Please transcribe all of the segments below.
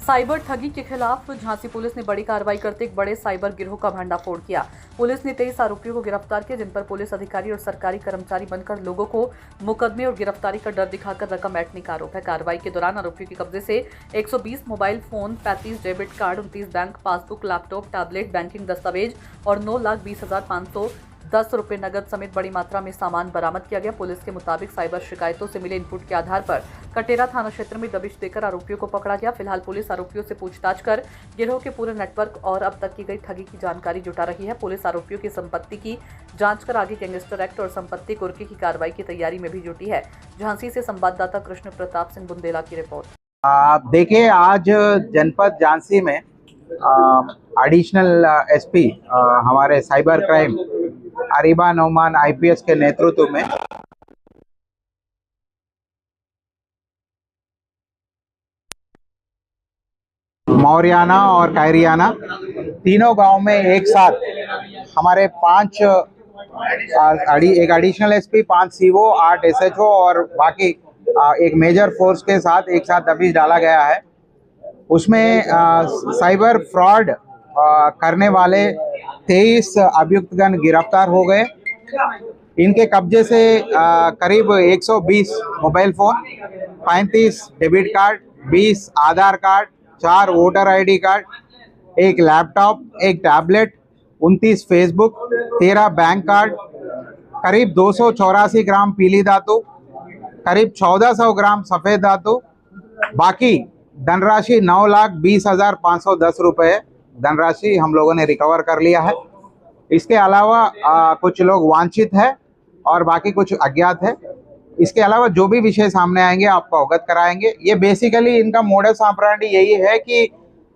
Cyber ठगी के खिलाफ झांसी पुलिस ने बड़ी कार्रवाई करते एक बड़े साइबर गिरोह का भंडाफोड़ किया। पुलिस ने 23 आरोपियों को गिरफ्तार किया, जिन पर पुलिस अधिकारी और सरकारी कर्मचारी बनकर लोगों को मुकदमे और गिरफ्तारी का डर दिखाकर रकम ऐंठने का आरोप है। कार्रवाई के दौरान आरोपियों के कब्जे से 120 mobile phone, 35 debit card, 29 bank passbook, laptop, tablet, banking दस्तावेज और 9,20,510 रुपए नगद समेत बड़ी मात्रा में सामान बरामद किया गया। पुलिस के मुताबिक साइबर शिकायतों से मिले इनपुट के आधार पर कटेरा थाना क्षेत्र में दबिश देकर आरोपियों को पकड़ा गया। फिलहाल पुलिस आरोपियों से पूछताछ कर गिरोह के पूरे नेटवर्क और अब तक की गई ठगी की जानकारी जुटा रही है। पुलिस आरोपियों की संपत्ति की जांच कर आगे गैंगस्टर एक्ट और संपत्ति कुर्की की कार्रवाई की तैयारी में भी जुटी है। झांसी से संवाददाता कृष्ण प्रताप सिंह बुंदेला की रिपोर्ट। देखिए, आज जनपद झांसी में एडिशनल एसपी हमारे cyber crime Ariba Nauman IPS के नेतृत्व में मौरियाना और कायरियाना तीनों गांव में एक साथ हमारे 5 एक एडिशनल एसपी, 5 सीओ, 8 एसएचओ और बाकी एक मेजर फोर्स के साथ एक साथ दबिश डाला गया है। उसमें साइबर फ्रॉड करने वाले 23 अभियुक्तगण गिरफ्तार हो गए। इनके कब्जे से करीब 120 मोबाइल फोन, 35 डेबिट कार्ड, 20 आधार कार्ड, 4 वोटर आईडी कार्ड, एक लैपटॉप, एक टैबलेट, 29 फेसबुक, 13 बैंक कार्ड, करीब 284 ग्राम पीली धातु, करीब 1400 ग्राम सफ़ेद धातु, बाकी धनराशि 9,20,510 रुपये धनराशि हम लोगों ने रिकवर कर लिया है। इसके अलावा कुछ लोग वांछित है और बाकी कुछ अज्ञात है। इसके अलावा जो भी विषय सामने आएंगे आपको अवगत कराएंगे। ये बेसिकली इनका मोडस ऑपरेंडी यही है कि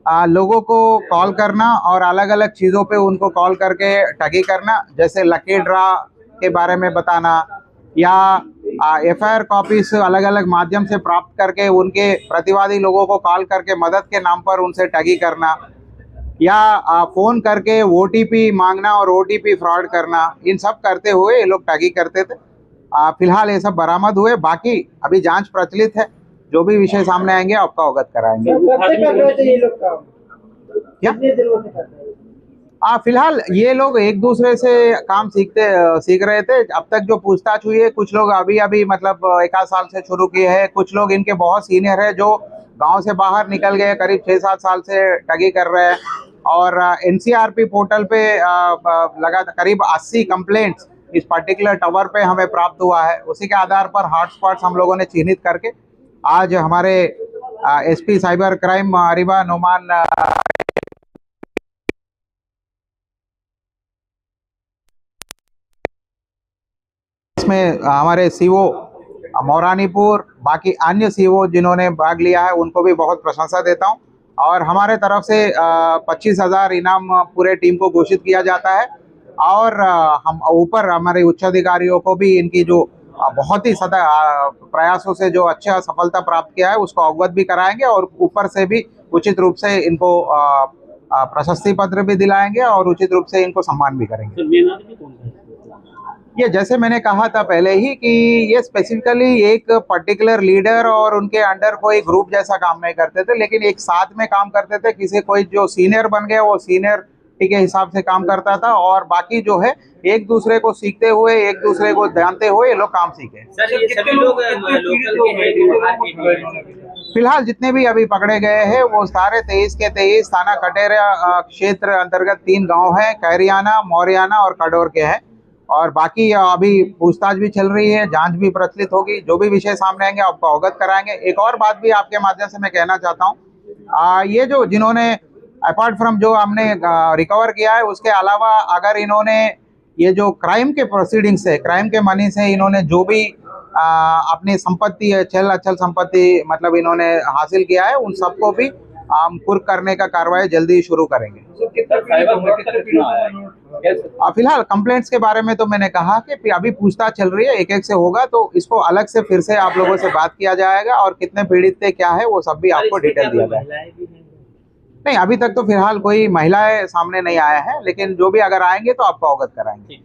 लोगों को कॉल करना और अलग अलग चीज़ों पे उनको कॉल करके ठगी करना, जैसे लकी ड्रा के बारे में बताना या एफआईआर कॉपीज अलग अलग माध्यम से प्राप्त करके उनके प्रतिवादी लोगों को कॉल करके मदद के नाम पर उनसे ठगी करना या फ़ोन करके ओटीपी मांगना और ओटीपी फ्रॉड करना, इन सब करते हुए ये लोग ठगी करते थे। फिलहाल ये सब बरामद हुए, बाकी अभी जांच प्रचलित है। जो भी विषय सामने आएंगे आपको अवगत कराएंगे। क्या फिलहाल ये लोग एक दूसरे से काम सीख रहे थे। अब तक जो पूछताछ हुई है, कुछ लोग अभी मतलब 1 आध साल से शुरू किए हैं, कुछ लोग इनके बहुत सीनियर है जो गांव से बाहर निकल गए, करीब 6-7 साल से ठगी कर रहे हैं। और एनसीआरपी पोर्टल पे लगा करीब 80 कंप्लेंट्स इस पर्टिकुलर टावर पे हमें प्राप्त हुआ है। उसी के आधार पर हॉटस्पॉट्स हम लोगों ने चिन्हित करके आज हमारे SP cyber crime Ariba Nauman इसमें हमारे सीओ मौरानीपुर, बाकी अन्य सीओ जिन्होंने भाग लिया है उनको भी बहुत प्रशंसा देता हूं। और हमारे तरफ से 25,000 इनाम पूरे टीम को घोषित किया जाता है। और हम ऊपर हमारे उच्च अधिकारियों को भी इनकी जो बहुत ही सदा प्रयासों से जो अच्छा सफलता प्राप्त किया है उसको अवगत भी कराएंगे और ऊपर से भी उचित रूप से इनको प्रशस्ति पत्र भी दिलाएंगे और उचित रूप से इनको सम्मान भी करेंगे। ये जैसे मैंने कहा था पहले ही कि ये स्पेसिफिकली एक पर्टिकुलर लीडर और उनके अंडर कोई ग्रुप जैसा काम नहीं करते थे, लेकिन एक साथ में काम करते थे। किसी कोई जो सीनियर बन गया वो सीनियर के हिसाब से काम करता था और बाकी जो है एक दूसरे को सीखते हुए, एक दूसरे को जानते हुए ये लोग काम सीखे। फिलहाल जितने भी अभी पकड़े गए हैं वो सारे 23 के 23 थाना कटेरा क्षेत्र अंतर्गत 3 गाँव है, कायरियाना, मौरियाना और कडोर के हैं। और बाकी अभी पूछताछ भी चल रही है, जांच भी प्रचलित होगी। जो भी विषय सामने आएंगे आपको अवगत कराएंगे। एक और बात भी आपके माध्यम से मैं कहना चाहता हूँ, ये जो जिन्होंने अपार्ट फ्रॉम जो हमने रिकवर किया है उसके अलावा अगर इन्होंने ये जो क्राइम के प्रोसीडिंग्स है, क्राइम के मनी से इन्होंने जो भी अपनी संपत्ति है, चल अचल संपत्ति मतलब इन्होंने हासिल किया है, उन सबको भी कुर्क करने का कार्रवाई जल्दी शुरू करेंगे। फिलहाल कंप्लेंट्स के बारे में तो मैंने कहा कि अभी पूछताछ चल रही है, एक एक से होगा तो इसको अलग से फिर से आप लोगों से बात किया जाएगा और कितने पीड़ित थे, क्या है, वो सब भी आपको डिटेल दिया जाएगा। नहीं, अभी तक तो फिलहाल कोई महिलाएं सामने नहीं आया है, लेकिन जो भी अगर आएंगे तो आपको अवगत कराएंगे।